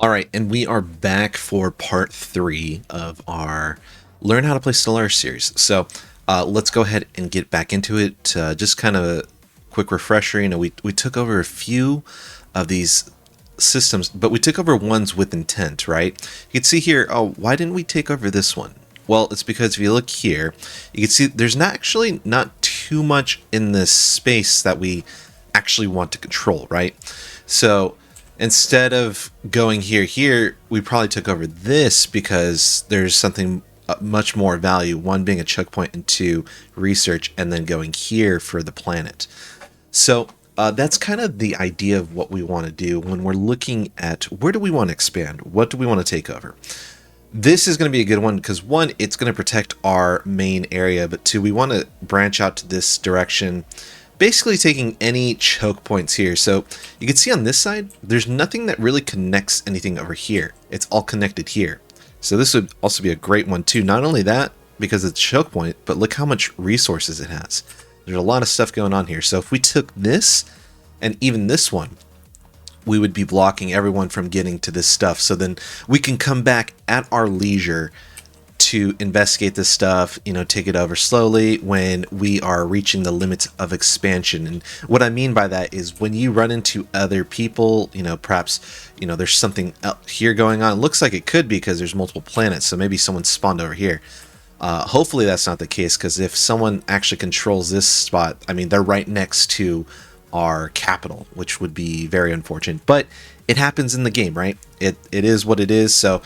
All right, and we are back for part 3 of our Learn How to Play Stellaris series. So let's go ahead and get back into it. Just kind of a quick refresher. We took over a few of these systems, but we took over ones with intent, right? You can see here, oh, why didn't we take over this one? Well, it's because if you look here, you can see there's not too much in this space that we actually want to control, right? So instead of going here, we probably took over this because there's something much more value. One being a choke point, and two, research, and then going here for the planet. So that's kind of the idea of what we want to do when we're looking at where do we want to expand? What do we want to take over? This is going to be a good one because one, it's going to protect our main area, but two, we want to branch out to this direction, basically taking any choke points here. So you can see on this side, there's nothing that really connects anything over here. It's all connected here. So this would also be a great one too. Not only that, because it's a choke point, but look how much resources it has. There's a lot of stuff going on here. So if we took this and even this one, we would be blocking everyone from getting to this stuff. So then we can come back at our leisure to investigate this stuff, take it over slowly when we are reaching the limits of expansion. And what I mean by that is when you run into other people, perhaps, there's something out here going on. It looks like it could be because there's multiple planets. So maybe someone spawned over here. Hopefully that's not the case, because if someone actually controls this spot, I mean, they're right next to our capital, which would be very unfortunate, but it happens in the game, right? It is what it is. So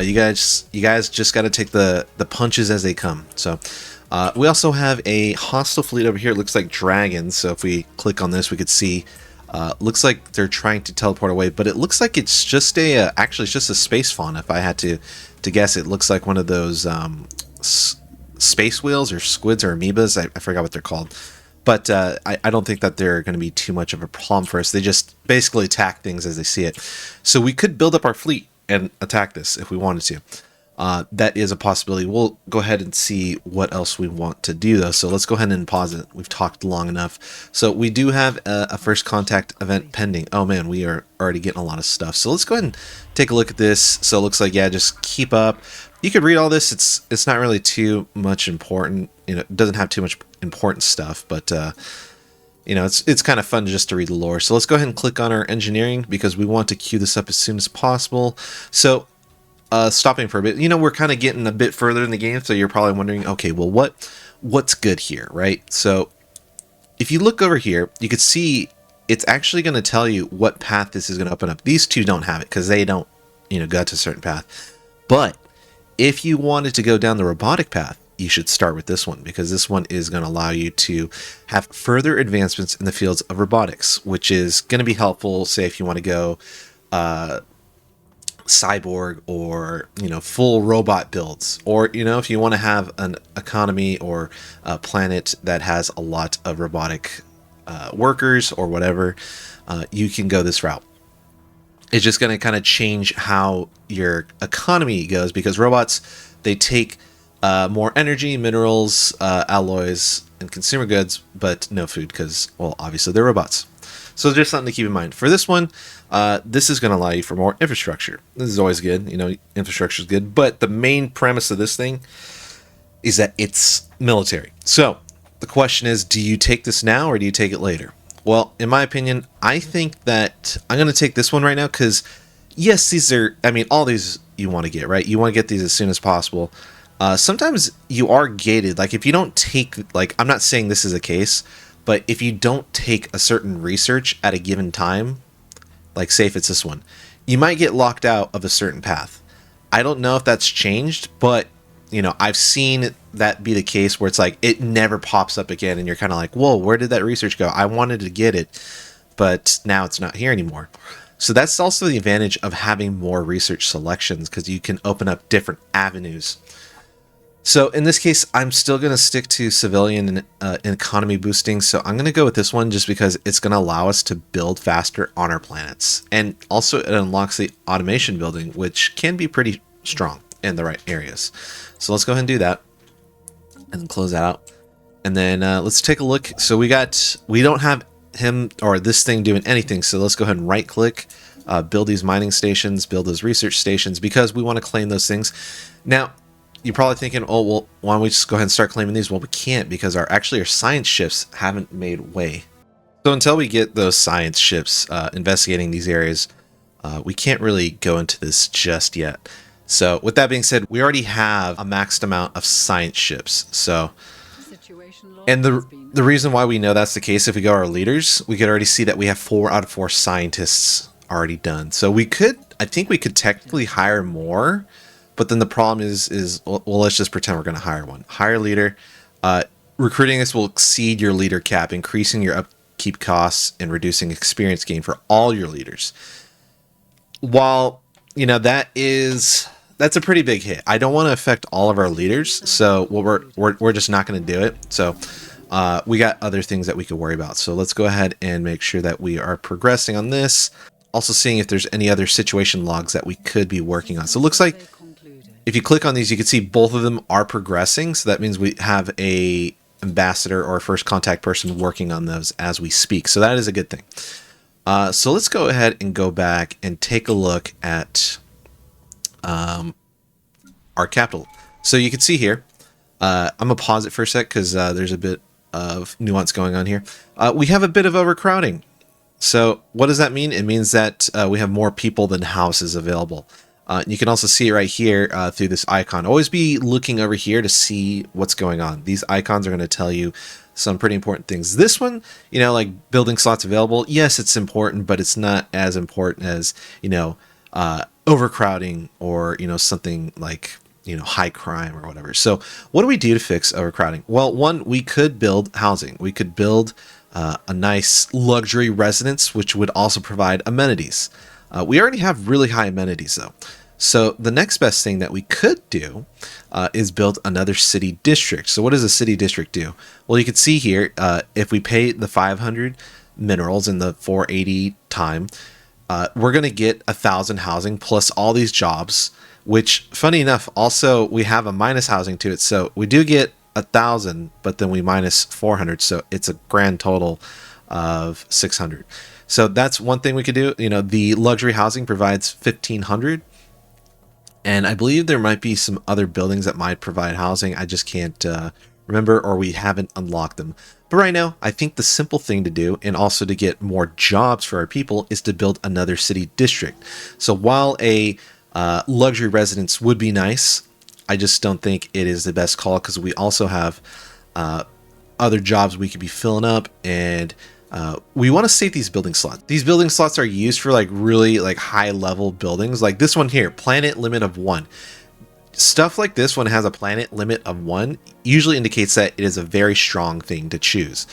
you guys just got to take the punches as they come. So we also have a hostile fleet over here. It looks like dragons. So if we click on this, we could see looks like they're trying to teleport away, but it looks like it's just actually it's just a space fauna. If I had to guess, it looks like one of those space whales or squids or amoebas. I forgot what they're called. But I don't think that they're going to be too much of a problem for us. They just basically attack things as they see it. So we could build up our fleet and attack this if we wanted to. That is a possibility. We'll go ahead and see what else we want to do, though. So let's go ahead and pause it. We've talked long enough. So we do have a first contact event pending. Oh, man, we are already getting a lot of stuff. So let's go ahead and take a look at this. So it looks like, yeah, just keep up. You could read all this. It's not really too much important. It doesn't have too much important stuff, but it's kind of fun just to read the lore. So let's go ahead and click on our engineering because we want to queue this up as soon as possible. So stopping for a bit, we're kind of getting a bit further in the game, so you're probably wondering, okay, well, what's good here, right? So if you look over here, you could see it's actually going to tell you what path this is going to open up. These two don't have it because they don't, go to a certain path. But if you wanted to go down the robotic path, you should start with this one, because this one is going to allow you to have further advancements in the fields of robotics, which is going to be helpful, say, if you want to go cyborg or, full robot builds, or, if you want to have an economy or a planet that has a lot of robotic workers or whatever, you can go this route. It's just going to kind of change how your economy goes, because robots, they take more energy, minerals, alloys, and consumer goods, but no food because, well, obviously they're robots. So just something to keep in mind. For this one, this is going to allow you for more infrastructure. This is always good. Infrastructure is good. But the main premise of this thing is that it's military. So the question is, do you take this now or do you take it later? Well, in my opinion, I think that I'm going to take this one right now because, yes, all these you want to get, right? You want to get these as soon as possible. Sometimes you are gated. Like, if you don't take, I'm not saying this is a case, but if you don't take a certain research at a given time, like, say if it's this one, you might get locked out of a certain path. I don't know if that's changed, but I've seen that be the case where it's like it never pops up again, and you're kind of like, whoa, where did that research go? I wanted to get it, but now it's not here anymore. So that's also the advantage of having more research selections, because you can open up different avenues. So in this case, I'm still going to stick to civilian and economy boosting. So I'm going to go with this one just because it's going to allow us to build faster on our planets. And also it unlocks the automation building, which can be pretty strong in the right areas. So let's go ahead and do that and close that out. And then let's take a look. So we don't have him or this thing doing anything. So let's go ahead and right click, build these mining stations, build those research stations, because we want to claim those things. Now, you're probably thinking, oh, well, why don't we just go ahead and start claiming these? Well, we can't, because our science ships haven't made way. So until we get those science ships investigating these areas, we can't really go into this just yet. So with that being said, we already have a maxed amount of science ships. So, and the reason why we know that's the case, if we go to our leaders, we could already see that we have 4 out of 4 scientists already done. So we could, I think we could technically hire more, but then the problem is well, let's just pretend we're going to hire one. Hire leader. Recruiting this will exceed your leader cap, increasing your upkeep costs and reducing experience gain for all your leaders. While, you know, that's a pretty big hit. I don't want to affect all of our leaders, so we're just not going to do it. So we got other things that we could worry about. So let's go ahead and make sure that we are progressing on this. Also seeing if there's any other situation logs that we could be working on. So it looks like if you click on these, you can see both of them are progressing. So that means we have a ambassador or a first contact person working on those as we speak. So that is a good thing. So let's go ahead and go back and take a look at our capital. So you can see here, I'm gonna pause it for a sec because there's a bit of nuance going on here. We have a bit of overcrowding. So what does that mean? It means that we have more people than houses available. You can also see it right here through this icon. Always be looking over here to see what's going on. These icons are going to tell you some pretty important things. This one, you know, like building slots available. Yes, it's important, but it's not as important as, you know, overcrowding or, you know, something like, you know, high crime or whatever. So what do we do to fix overcrowding? Well, one, we could build housing. We could build a nice luxury residence, which would also provide amenities. We already have really high amenities though. So the next best thing that we could do is build another city district. So what does a city district do? Well, you can see here, if we pay the 500 minerals and the 480 time, we're going to get 1,000 housing plus all these jobs, which funny enough, also we have a minus housing to it. So we do get 1,000, but then we minus 400. So it's a grand total of 600. So that's one thing we could do. You know, the luxury housing provides 1,500. And I believe there might be some other buildings that might provide housing. I just can't remember, or we haven't unlocked them. But right now, I think the simple thing to do, and also to get more jobs for our people, is to build another city district. So while a luxury residence would be nice, I just don't think it is the best call, because we also have other jobs we could be filling up, and we want to save these building slots. These building slots are used for like really like high level buildings, like this one here, planet limit of 1. Stuff like this one has a planet limit of 1 usually indicates that it is a very strong thing to choose.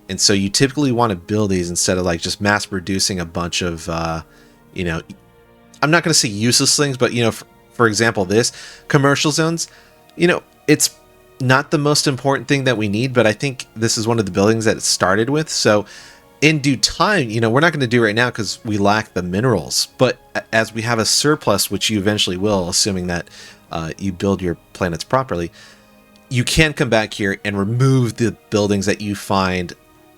And so you typically want to build these instead of like just mass producing a bunch of you know, I'm not going to say useless things, but you know, for example, this commercial zones, you know, it's not the most important thing that we need, but I think this is one of the buildings that it started with. So in due time, you know, we're not going to do right now because we lack the minerals, but as we have a surplus, which you eventually will, assuming that you build your planets properly, you can come back here and remove the buildings that you find,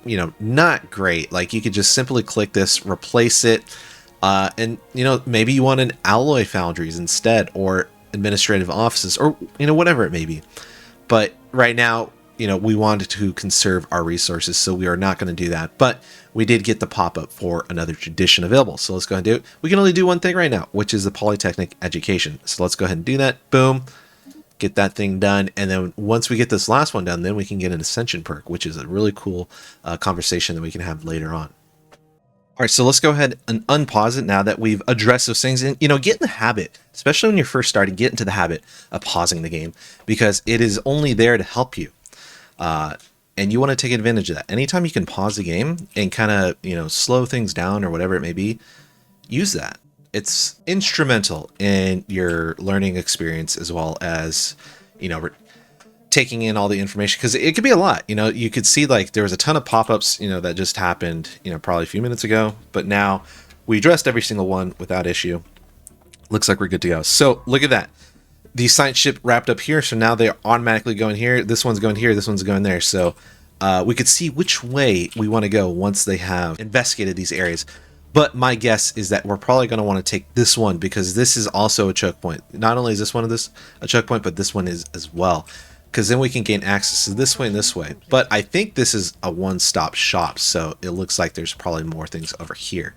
you know, not great. Like you could just simply click this, replace it, and you know, maybe you want an alloy foundries instead, or administrative offices, or you know, whatever it may be. But right now, you know, we wanted to conserve our resources, so we are not going to do that. But we did get the pop-up for another tradition available. So let's go ahead and do it. We can only do one thing right now, which is the Polytechnic education. So let's go ahead and do that. Boom. Get that thing done. And then once we get this last one done, then we can get an Ascension perk, which is a really cool conversation that we can have later on. All right, so let's go ahead and unpause it now that we've addressed those things. And, you know, get in the habit, especially when you're first starting, get into the habit of pausing the game, because it is only there to help you. And you want to take advantage of that. Anytime you can pause the game and kind of, you know, slow things down or whatever it may be, use that. It's instrumental in your learning experience, as well as, you know, taking in all the information, because it could be a lot. You know, you could see like there was a ton of pop-ups, you know, that just happened, you know, probably a few minutes ago, but now we addressed every single one without issue. Looks like we're good to go. So look at that. The science ship wrapped up here, so now they're automatically going here. This one's going here, this one's going there. So we could see which way we want to go once they have investigated these areas. But my guess is that we're probably going to want to take this one because this is also a choke point. Not only is this one of this a choke point, but this one is as well. Because then we can gain access to this way and this way. But I think this is a one-stop shop, so it looks like there's probably more things over here.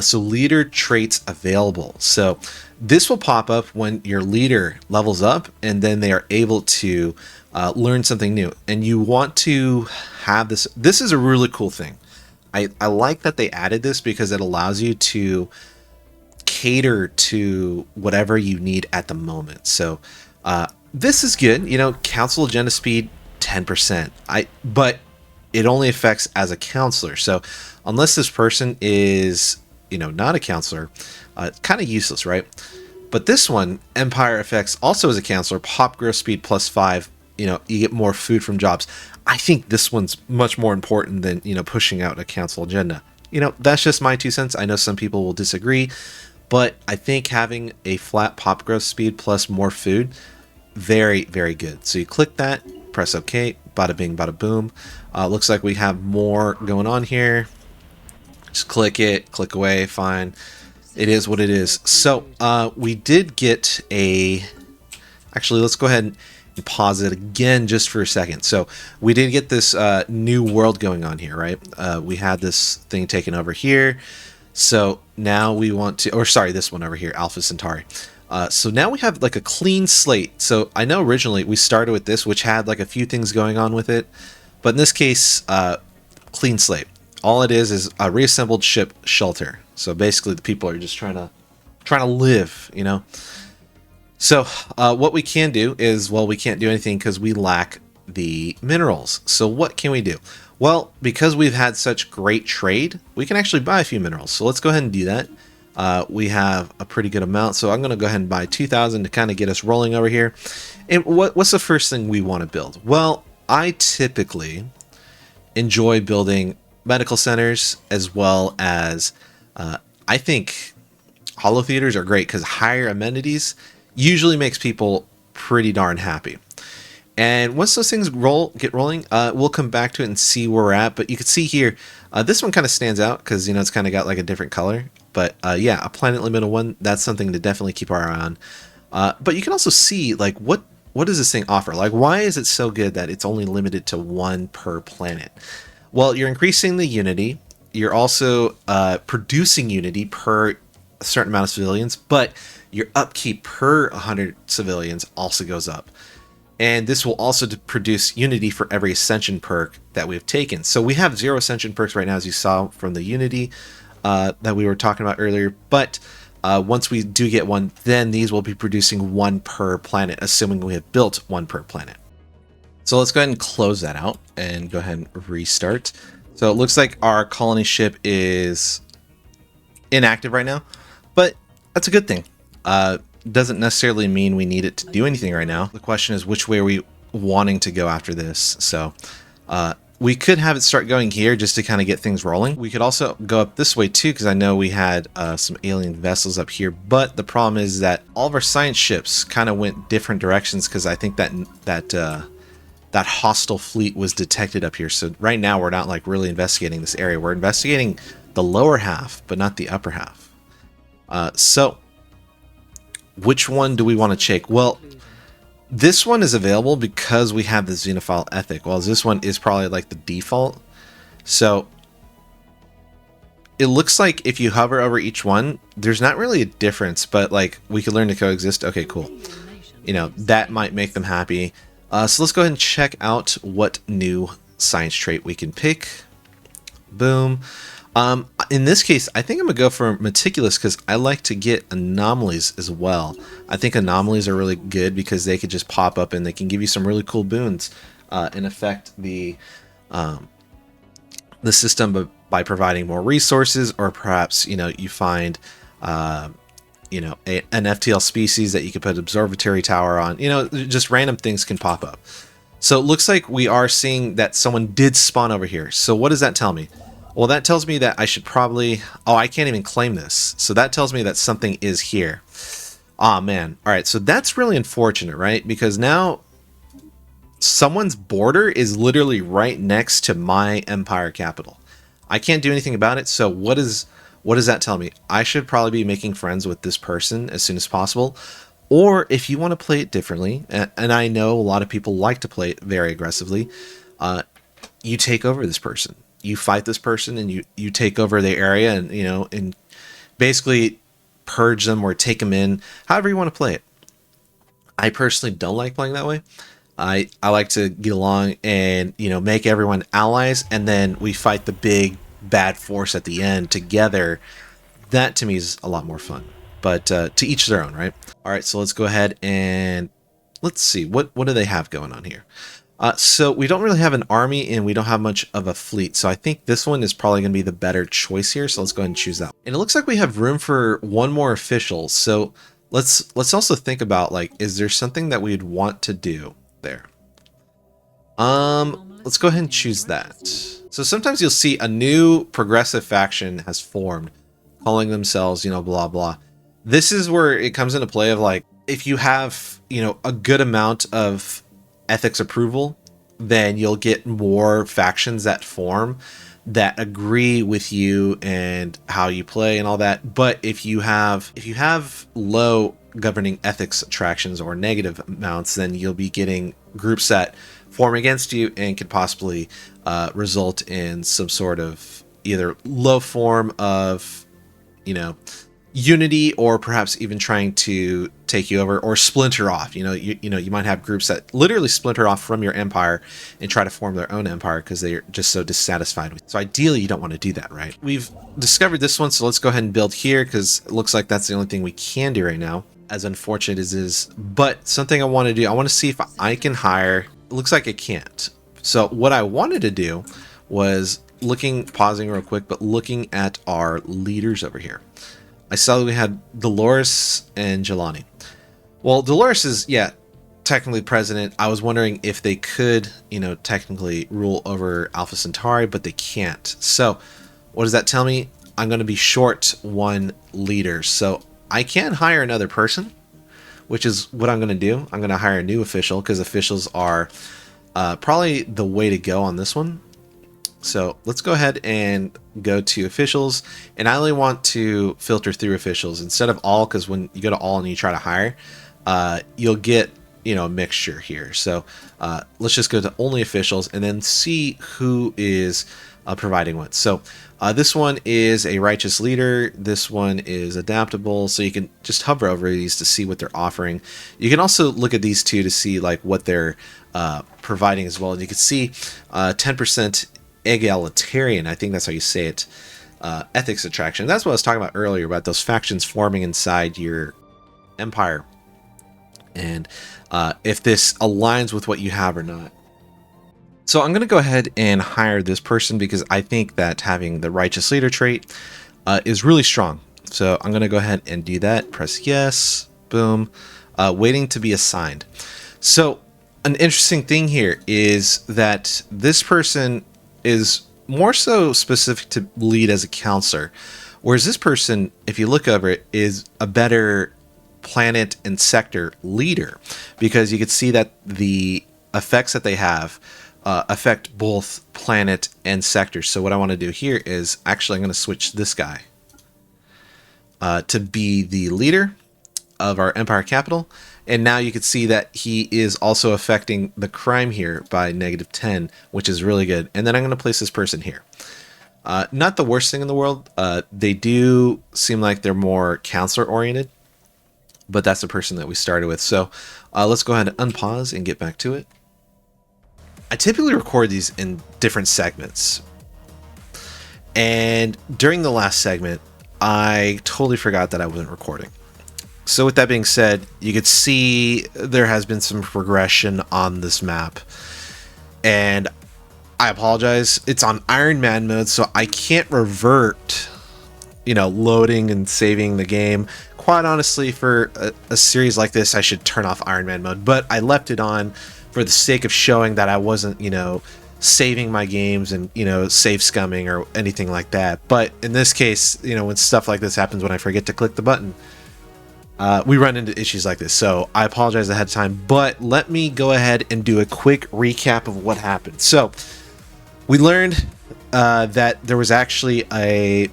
So leader traits available. So this will pop up when your leader levels up, and then they are able to learn something new. And you want to have this. This is a really cool thing. I like that they added this because it allows you to cater to whatever you need at the moment. So this is good. You know, council agenda speed 10%. But it only affects as a counselor. So unless this person is, you know, not a counselor, it's kind of useless, right? But this one, Empire effects also as a counselor, pop growth speed +5. You know, you get more food from jobs. I think this one's much more important than, you know, pushing out a council agenda. You know, that's just my 2 cents. I know some people will disagree, but I think having a flat pop growth speed plus more food, very, very good. So you click that, press OK, bada bing, bada boom. Looks like we have more going on here. Just click it, click away, fine. It is what it is. So we did get a... Actually, let's go ahead and pause it again just for a second. So we did get this new world going on here, right? We had this thing taken over here. So now we want to, or sorry, this one over here, Alpha Centauri. So now we have like a clean slate. So I know originally we started with this, which had like a few things going on with it. But in this case, clean slate. All it is a reassembled ship shelter. So basically the people are just trying to live, you know? So what we can do is, well, we can't do anything because we lack the minerals. So what can we do? Well, because we've had such great trade, we can actually buy a few minerals. So let's go ahead and do that. We have a pretty good amount. So I'm going to go ahead and buy 2,000 to kind of get us rolling over here. And what's the first thing we want to build? Well, I typically enjoy building medical centers as well as I think holo theaters are great because higher amenities usually makes people pretty darn happy. And once those things get rolling, we'll come back to it and see where we're at. But you can see here, this one kind of stands out because, you know, it's kind of got like a different color. But yeah, a planet limited one, that's something to definitely keep our eye on. But you can also see, like, what does this thing offer? Like, why is it so good that it's only limited to one per planet? Well, you're increasing the unity. You're also producing unity per a certain amount of civilians, but your upkeep per 100 civilians also goes up. And this will also produce unity for every Ascension perk that we've taken. So we have 0 Ascension perks right now, as you saw from the unity that we were talking about earlier. But once we do get one, then these will be producing 1 per planet, assuming we have built 1 per planet. So let's go ahead and close that out and go ahead and restart. So it looks like our colony ship is inactive right now, but that's a good thing. Doesn't necessarily mean we need it to do anything right now. The question is, which way are we wanting to go after this? So we could have it start going here just to kind of get things rolling. We could also go up this way too, because I know we had some alien vessels up here, but the problem is that all of our science ships kind of went different directions because I think that hostile fleet was detected up here. So right now we're not like really investigating this area. We're investigating the lower half, but not the upper half. So which one do we want to check? Well, this one is available because we have the xenophile ethic, while this one is probably like the default. So it looks like if you hover over each one, there's not really a difference, but like we could learn to coexist. Okay, cool. You know, that might make them happy. So let's go ahead and check out what new science trait we can pick. Boom. In this case, I think I'm gonna go for meticulous because I like to get anomalies as well. I think anomalies are really good because they could just pop up and they can give you some really cool boons and affect the system by providing more resources, or perhaps, you know, you find you know, an FTL species that you could put an observatory tower on. You know, just random things can pop up. So it looks like we are seeing that someone did spawn over here. So what does that tell me? Well, that tells me that I should probably... Oh, I can't even claim this. So that tells me that something is here. Aw, man. All right, so that's really unfortunate, right? Because now someone's border is literally right next to my empire capital. I can't do anything about it. So what is What does that tell me? I should probably be making friends with this person as soon as possible. Or if you want to play it differently, and I know a lot of people like to play it very aggressively, you take over this person. You fight this person and you take over the area and, and basically purge them or take them in, however you want to play it. I personally don't like playing that way. I like to get along and, make everyone allies, and then we fight the big bad force at the end together. That to me is a lot more fun. But to each their own, right? All right, so let's go ahead and let's see. What do they have going on here? So we don't really have an army and we don't have much of a fleet. So I think this one is probably going to be the better choice here. So let's go ahead and choose that. And it looks like we have room for one more official. So let's also think about, like, is there something that we'd want to do there? Let's go ahead and choose that. So sometimes you'll see a new progressive faction has formed, calling themselves, blah, blah. This is where it comes into play of, like, if you have, a good amount of ethics approval, then you'll get more factions that form that agree with you and how you play and all that. But if you have low governing ethics attractions or negative amounts, then you'll be getting groups that form against you and could possibly result in some sort of either low form of, unity, or perhaps even trying to take you over or splinter off. You might have groups that literally splinter off from your empire and try to form their own empire because they're just so dissatisfied with it. So ideally you don't want to do that, right? We've discovered this one, so let's go ahead and build here because it looks like that's the only thing we can do right now, as unfortunate as it is. But something I want to do, I want to see if I can hire. It looks like I can't. So what I wanted to do was pausing real quick, but looking at our leaders over here. I saw that we had Dolores and Jelani. Well, Dolores is, technically president. I was wondering if they could, technically rule over Alpha Centauri, but they can't. So what does that tell me? I'm going to be short one leader. So I can hire another person, which is what I'm going to do. I'm going to hire a new official because officials are probably the way to go on this one. So let's go ahead and go to officials, and I only want to filter through officials instead of all, because when you go to all and you try to hire, you'll get a mixture here. So let's just go to only officials and then see who is providing what. So this one is a righteous leader. This one is adaptable. So you can just hover over these to see what they're offering. You can also look at these two to see like what they're providing as well. And you can see 10% egalitarian, I think that's how you say it, ethics attraction. That's what I was talking about earlier, about those factions forming inside your empire, and if this aligns with what you have or not. So I'm going to go ahead and hire this person because I think that having the righteous leader trait is really strong. So I'm going to go ahead and do that. Press yes. Boom. Waiting to be assigned. So an interesting thing here is that this person is more so specific to lead as a counselor, whereas this person, if you look over it, is a better planet and sector leader, because you can see that the effects that they have affect both planet and sector. So what I want to do here is actually I'm going to switch this guy to be the leader of our empire capital. And now you can see that he is also affecting the crime here by -10, which is really good. And then I'm going to place this person here. Not the worst thing in the world. They do seem like they're more counselor oriented, but that's the person that we started with. So let's go ahead and unpause and get back to it. I typically record these in different segments. And during the last segment, I totally forgot that I wasn't recording. So with that being said, you could see there has been some progression on this map. And I apologize. It's on Iron Man mode, so I can't revert, loading and saving the game. Quite honestly, for a series like this, I should turn off Iron Man mode. But I left it on for the sake of showing that I wasn't, saving my games and, save scumming or anything like that. But in this case, when stuff like this happens, when I forget to click the button, we run into issues like this. So I apologize ahead of time, but let me go ahead and do a quick recap of what happened. So we learned that there was actually a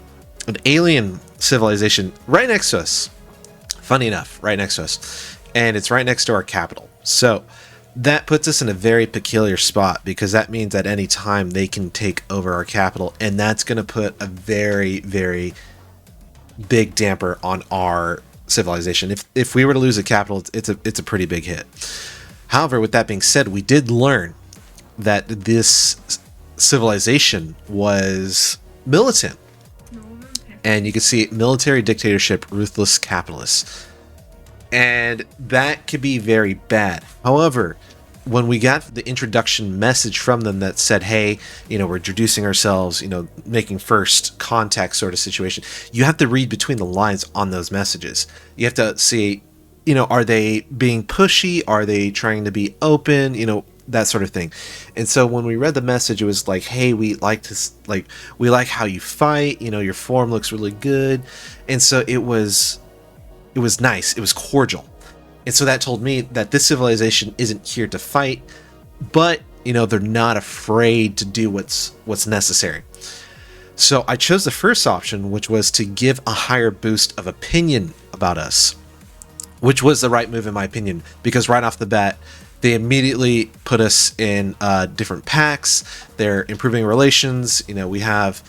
an alien civilization right next to us. Funny enough, right next to us. And it's right next to our capital. So that puts us in a very peculiar spot, because that means at any time they can take over our capital, and that's going to put a very, very big damper on our civilization. If we were to lose a capital, it's a pretty big hit. However, with that being said, we did learn that this civilization was militant. And you can see military dictatorship, ruthless capitalists. And that could be very bad. However, when we got the introduction message from them that said, hey, we're introducing ourselves, making first contact sort of situation, you have to read between the lines on those messages. You have to see, are they being pushy? Are they trying to be open? That sort of thing. And so when we read the message, it was like, hey, we like how you fight, your form looks really good. And so it was nice, it was cordial. And so that told me that this civilization isn't here to fight, but they're not afraid to do what's necessary. So I chose the first option, which was to give a higher boost of opinion about us, which was the right move in my opinion, because right off the bat they immediately put us in different packs. They're improving relations. We have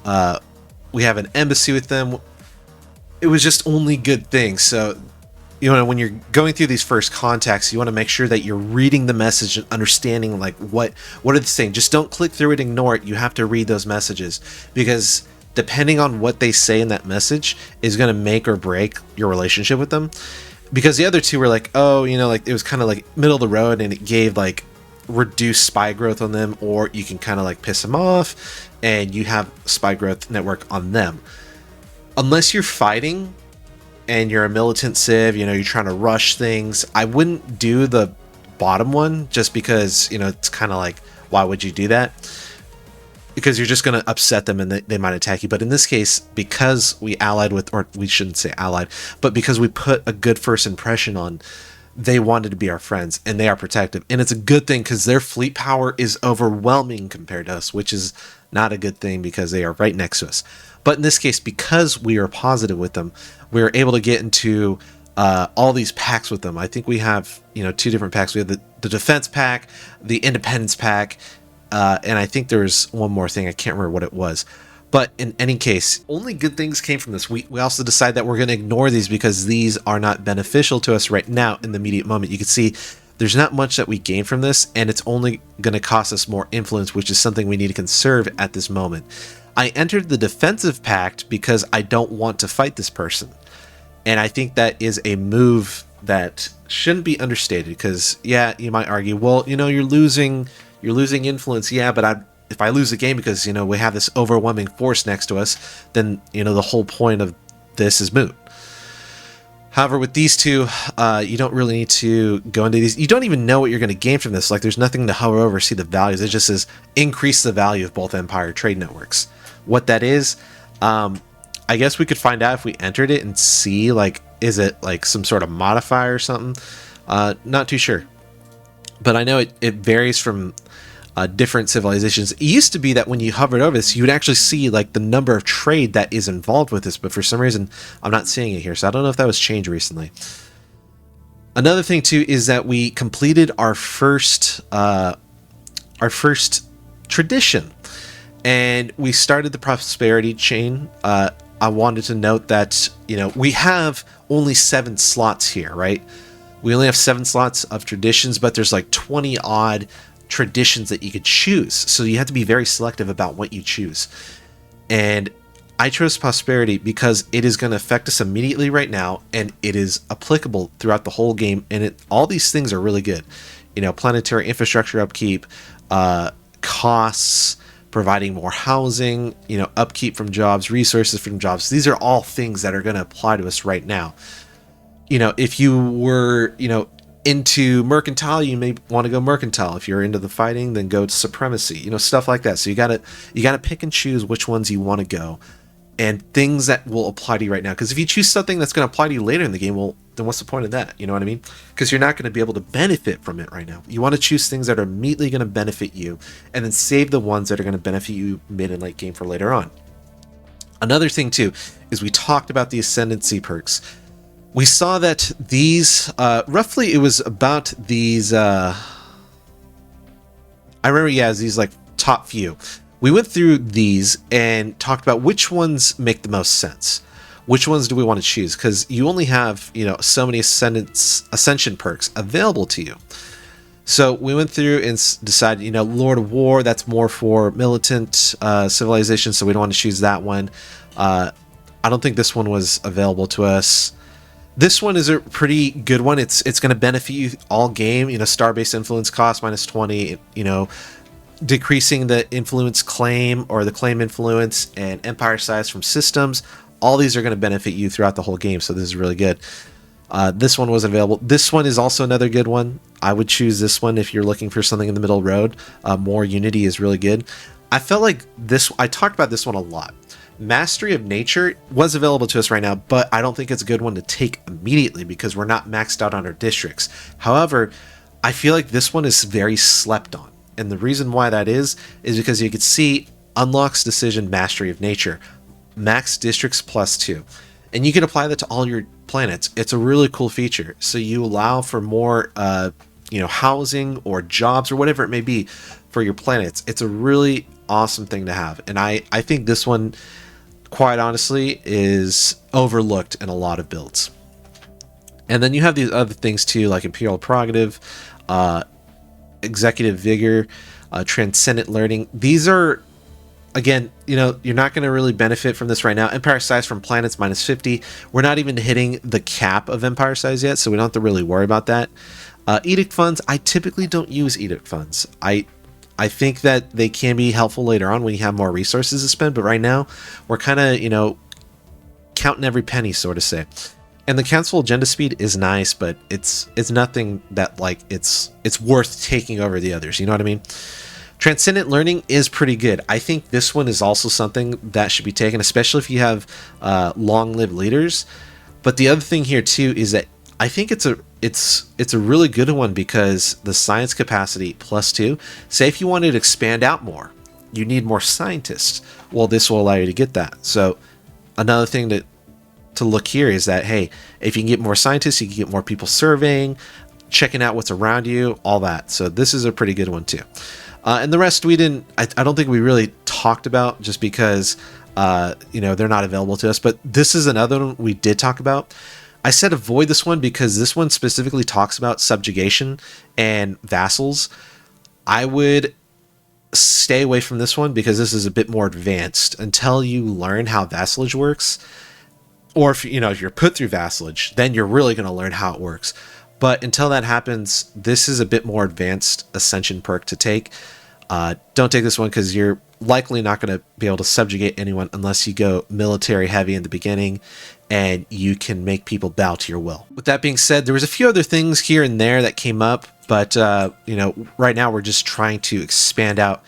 an embassy with them. It was just only good things. So, when you're going through these first contacts, you want to make sure that you're reading the message and understanding what are they saying. Just don't click through it, ignore it. You have to read those messages, because depending on what they say in that message is going to make or break your relationship with them. Because the other two were like, oh, it was kind of like middle of the road, and it gave like reduced spy growth on them, or you can kind of like piss them off and you have spy growth network on them. Unless you're fighting and you're a militant civ, you're trying to rush things, I wouldn't do the bottom one, just because, it's kind of like, why would you do that? Because you're just going to upset them and they might attack you. But in this case, because we allied with, or we shouldn't say allied, but because we put a good first impression on, they wanted to be our friends, and they are protective. And it's a good thing, because their fleet power is overwhelming compared to us, which is not a good thing because they are right next to us. But in this case, because we are positive with them, we were able to get into all these packs with them. I think we have, two different packs. We have the defense pack, the independence pack, and I think there's one more thing. I can't remember what it was. But in any case, only good things came from this. We also decided that we're going to ignore these, because these are not beneficial to us right now in the immediate moment. You can see there's not much that we gain from this, and it's only going to cost us more influence, which is something we need to conserve at this moment. I entered the defensive pact because I don't want to fight this person. And I think that is a move that shouldn't be understated, because, yeah, you might argue, well, you're losing influence. Yeah, but if I lose the game because, we have this overwhelming force next to us, then, the whole point of this is moot. However, with these two, you don't really need to go into these. You don't even know what you're going to gain from this. Like, there's nothing to hover over, see the values. It just says increase the value of both Empire trade networks. What that is, I guess we could find out if we entered it and see, like, is it like some sort of modifier or something? Not too sure. But I know it varies from different civilizations. It used to be that when you hovered over this, you would actually see like the number of trade that is involved with this, but for some reason I'm not seeing it here, so I don't know if that was changed recently. Another thing too is that we completed our first tradition, and we started the prosperity chain. I wanted to note that we have only 7 slots here, right? We only have 7 slots of traditions, but there's like 20 odd traditions that you could choose. So you have to be very selective about what you choose. And I chose prosperity because it is going to affect us immediately right now, and it is applicable throughout the whole game. And all these things are really good. Planetary infrastructure upkeep, costs, providing more housing, upkeep from jobs, resources from jobs. These are all things that are going to apply to us right now. If you were, into mercantile, you may want to go mercantile. If you're into the fighting, then go to supremacy, stuff like that. So you gotta pick and choose which ones you want to go, and things that will apply to you right now. Because if you choose something that's going to apply to you later in the game, well, then what's the point of that? You know what I mean? Because you're not going to be able to benefit from it right now. You want to choose things that are immediately going to benefit you, and then save the ones that are going to benefit you mid and late game for later on. Another thing too is we talked about the ascendancy perks. We saw that these roughly it was about these I remember, yeah, these like top few. We went through these and talked about which ones make the most sense. Which ones do we want to choose? Because you only have, so many ascension perks available to you. So we went through and decided, Lord of War, that's more for militant civilization, so we don't want to choose that one. I don't think this one was available to us. This one is a pretty good one. It's going to benefit you all game. Star-based influence cost -20. Decreasing the influence claim or the claim influence and empire size from systems. All these are going to benefit you throughout the whole game. So this is really good. This one wasn't available. This one is also another good one. I would choose this one if you're looking for something in the middle road. More unity is really good. I felt like I talked about this one a lot. Mastery of Nature was available to us right now, but I don't think it's a good one to take immediately because we're not maxed out on our districts. However, I feel like this one is very slept on. And the reason why that is because you can see unlocks decision Mastery of Nature, max districts +2. And you can apply that to all your planets. It's a really cool feature. So you allow for more housing or jobs or whatever it may be for your planets. It's a really awesome thing to have. And I think this one, quite honestly, is overlooked in a lot of builds. And then you have these other things too, like Imperial Prerogative, Executive Vigor, Transcendent Learning. These are, again, you're not going to really benefit from this right now. Empire size from planets -50. We're not even hitting the cap of empire size yet, so we don't have to really worry about that. Edict funds, I typically don't use edict funds. I think that they can be helpful later on when you have more resources to spend, but right now we're kind of, counting every penny, so to say. And the council agenda speed is nice, but it's nothing that like it's worth taking over the others. You know what I mean? Transcendent Learning is pretty good. I think this one is also something that should be taken, especially if you have long-lived leaders. But the other thing here too is that I think it's a really good one because the science capacity +2. Say if you wanted to expand out more, you need more scientists. Well, this will allow you to get that. So another thing to look here is that, hey, if you can get more scientists, you can get more people surveying, checking out what's around you, all that. So this is a pretty good one too. And the rest I don't think we really talked about just because, they're not available to us. But this is another one we did talk about. I said avoid this one because this one specifically talks about subjugation and vassals. I would stay away from this one because this is a bit more advanced until you learn how vassalage works. Or if you're put through vassalage, then you're really going to learn how it works. But until that happens, this is a bit more advanced Ascension perk to take. Don't take this one because you're likely not going to be able to subjugate anyone unless you go military heavy in the beginning and you can make people bow to your will. With that being said, there was a few other things here and there that came up, but right now we're just trying to expand out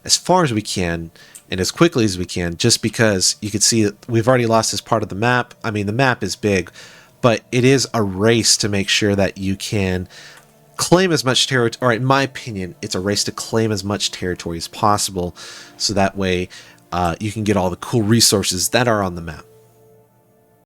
as far as we can and as quickly as we can, just because you can see that we've already lost this part of the map. I mean, the map is big, but it is a race to make sure that you can claim as much territory, or in my opinion, it's a race to claim as much territory as possible, so that way you can get all the cool resources that are on the map.